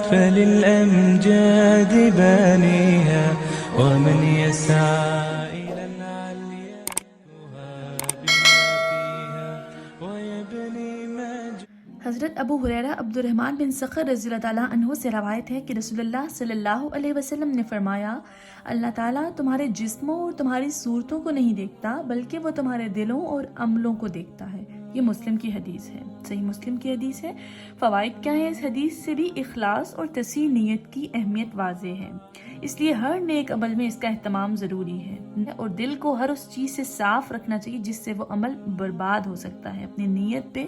فللأمجاد بانيها ومن يسعى إلى العليا يهاب بما فيها ويبني مجد. حضرت ابو ہریرہ عبد الرحمن بن صخر رضی اللہ تعالیٰ عنہ سے روایت ہے کہ رسول اللہ صلی اللہ علیہ وسلم نے فرمایا، اللہ تعالیٰ تمہارے جسموں اور تمہاری صورتوں کو نہیں دیکھتا بلکہ وہ تمہارے دلوں اور عملوں کو دیکھتا ہے۔ یہ مسلم کی حدیث ہے، صحیح مسلم کی حدیث ہے۔ فوائد کیا ہیں اس حدیث سے بھی؟ اخلاص اور تصحیح نیت کی اہمیت واضح ہے، اس لیے ہر نیک عمل میں اس کا اہتمام ضروری ہے، اور دل کو ہر اس چیز سے صاف رکھنا چاہیے جس سے وہ عمل برباد ہو سکتا ہے۔ اپنی نیت پہ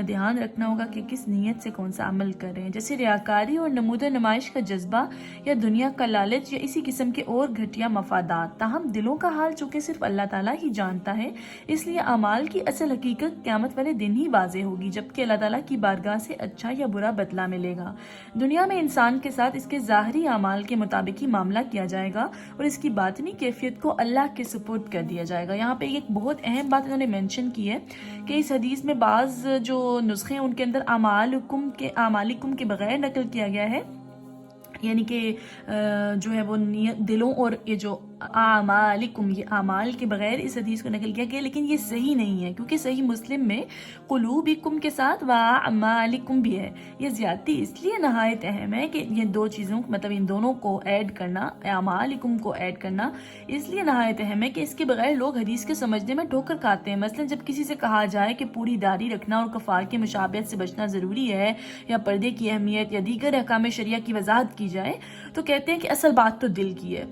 دھیان رکھنا ہوگا کہ کس نیت سے کون سا عمل کر رہے ہیں، جیسے ریاکاری اور نمود و نمائش کا جذبہ یا دنیا کا لالچ یا اسی قسم کے اور گھٹیا مفادات۔ تاہم دلوں کا حال چونکہ صرف اللہ تعالیٰ ہی جانتا ہے، اس لیے اعمال کی اصل حقیقت قیامت والے دن ہی واضح ہوگی، جبکہ اللہ تعالیٰ کی بارگاہ سے اچھا یا برا بدلہ ملے گا۔ دنیا میں انسان کے ساتھ اس کے ظاہری اعمال کے مطابق ہی معاملہ کیا جائے گا اور اس کی باطنی کیفیت کو اللہ کے سپرد کر دیا جائے گا۔ یہاں پہ ایک بہت اہم بات انہوں نے مینشن کی ہے کہ اس حدیث میں بعض جو نسخے ہیں ان کے اندر اعمالکم کے بغیر نقل کیا گیا ہے، یعنی کہ جو ہے وہ دلوں اور یہ جو اعمالکم، یہ اعمال کے بغیر اس حدیث کو نقل کیا گیا، لیکن یہ صحیح نہیں ہے کیونکہ صحیح مسلم میں قلوبکم کے ساتھ واعمالکم بھی ہے۔ یہ زیادتی اس لیے نہایت اہم ہے کہ یہ دو چیزوں مطلب ان دونوں کو ایڈ کرنا، اعمالکم کو ایڈ کرنا اس لیے نہایت اہم ہے کہ اس کے بغیر لوگ حدیث کے سمجھنے میں ٹھوکر کھاتے ہیں۔ مثلا جب کسی سے کہا جائے کہ پوری داڑھی رکھنا اور کفار کی مشابہت سے بچنا ضروری ہے، یا پردے کی اہمیت یا دیگر احکام شریعہ کی وضاحت کی جائے تو کہتے ہیں کہ اصل بات تو دل کی ہے،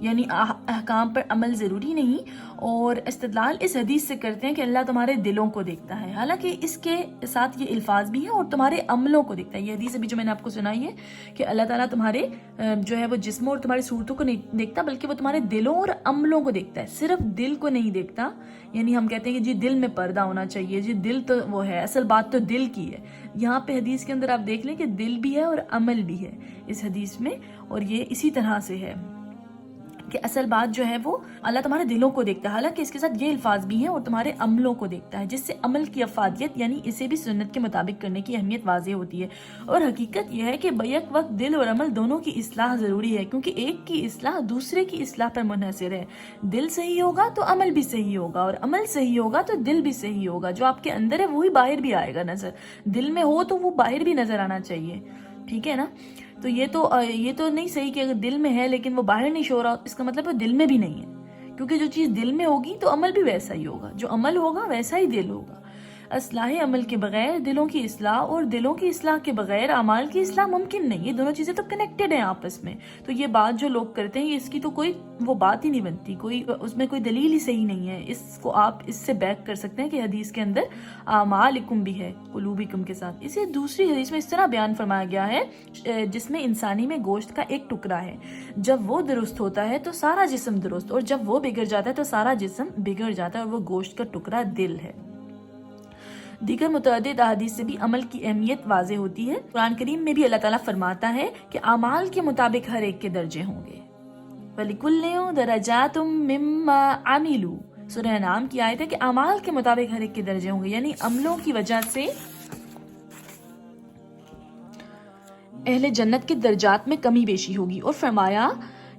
یعنی احکام پر عمل ضروری نہیں، اور استدلال اس حدیث سے کرتے ہیں کہ اللہ تمہارے دلوں کو دیکھتا ہے، حالانکہ اس کے ساتھ یہ الفاظ بھی ہیں اور تمہارے عملوں کو دیکھتا ہے۔ یہ حدیث ابھی جو میں نے آپ کو سنائی ہے کہ اللہ تعالیٰ تمہارے جو ہے وہ جسموں اور تمہاری صورتوں کو نہیں دیکھتا بلکہ وہ تمہارے دلوں اور عملوں کو دیکھتا ہے، صرف دل کو نہیں دیکھتا۔ یعنی ہم کہتے ہیں کہ جی دل میں پردہ ہونا چاہیے، جی دل تو وہ ہے، اصل بات تو دل کی ہے۔ یہاں پہ حدیث کے اندر آپ دیکھ لیں کہ دل بھی ہے اور عمل بھی ہے اس حدیث میں، اور یہ اسی طرح سے ہے کہ اصل بات جو ہے وہ اللہ تمہارے دلوں کو دیکھتا ہے، حالانکہ اس کے ساتھ یہ الفاظ بھی ہیں اور تمہارے عملوں کو دیکھتا ہے، جس سے عمل کی افادیت یعنی اسے بھی سنت کے مطابق کرنے کی اہمیت واضح ہوتی ہے۔ اور حقیقت یہ ہے کہ بیک وقت دل اور عمل دونوں کی اصلاح ضروری ہے، کیونکہ ایک کی اصلاح دوسرے کی اصلاح پر منحصر ہے۔ دل صحیح ہوگا تو عمل بھی صحیح ہوگا، اور عمل صحیح ہوگا تو دل بھی صحیح ہوگا۔ جو آپ کے اندر ہے وہی باہر بھی آئے گا نظر، دل میں ہو تو وہ باہر بھی نظر آنا چاہیے، ٹھیک ہے نا؟ تو یہ تو نہیں صحیح کہ اگر دل میں ہے لیکن وہ باہر نہیں شو رہا، اس کا مطلب وہ دل میں بھی نہیں ہے، کیونکہ جو چیز دل میں ہوگی تو عمل بھی ویسا ہی ہوگا، جو عمل ہوگا ویسا ہی دل ہوگا۔ اصلاح عمل کے بغیر دلوں کی اصلاح اور دلوں کی اصلاح کے بغیر اعمال کی اصلاح ممکن نہیں، یہ دونوں چیزیں تو کنیکٹڈ ہیں آپس میں۔ تو یہ بات جو لوگ کرتے ہیں اس کی تو کوئی وہ بات ہی نہیں بنتی، کوئی اس میں کوئی دلیل ہی صحیح نہیں ہے۔ اس کو آپ اس سے بیک کر سکتے ہیں کہ حدیث کے اندر اعمالکم بھی ہے قلوبکم کے ساتھ۔ اسے دوسری حدیث میں اس طرح بیان فرمایا گیا ہے جس میں انسانی میں گوشت کا ایک ٹکڑا ہے، جب وہ درست ہوتا ہے تو سارا جسم درست، اور جب وہ بگڑ جاتا ہے تو سارا جسم بگڑ جاتا ہے، اور وہ گوشت کا ٹکڑا دل ہے۔ دیگر متعدد احادیث سے بھی عمل کی اہمیت واضح ہوتی ہے۔ قرآن کریم میں بھی اللہ تعالیٰ فرماتا ہے کہ اعمال کے مطابق ہر ایک کے درجے ہوں گے، وَلِكُلٍّ دَرَجَاتٌ مِّمَّا عَمِلُوا۔ سورہ انعام کی آیت ہے کہ اعمال کے مطابق ہر ایک کے درجے ہوں گے، یعنی عملوں کی وجہ سے اہل جنت کے درجات میں کمی بیشی ہوگی، اور فرمایا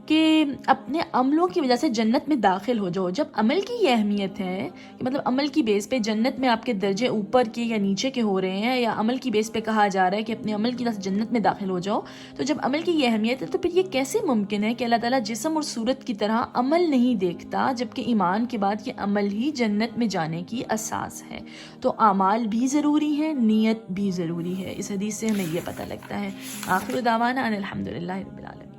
کہ اپنے عملوں کی وجہ سے جنت میں داخل ہو جاؤ۔ جب عمل کی یہ اہمیت ہے کہ مطلب عمل کی بیس پہ جنت میں آپ کے درجے اوپر کے یا نیچے کے ہو رہے ہیں، یا عمل کی بیس پہ کہا جا رہا ہے کہ اپنے عمل کی وجہ سے جنت میں داخل ہو جاؤ، تو جب عمل کی یہ اہمیت ہے تو پھر یہ کیسے ممکن ہے کہ اللہ تعالیٰ جسم اور صورت کی طرح عمل نہیں دیکھتا، جبکہ ایمان کے بعد یہ عمل ہی جنت میں جانے کی اساس ہے۔ تو اعمال بھی ضروری ہیں، نیت بھی ضروری ہے۔ اس حدیث سے ہمیں یہ پتہ لگتا ہے۔ آخر دعوانا ان الحمدللہ رب العالمین۔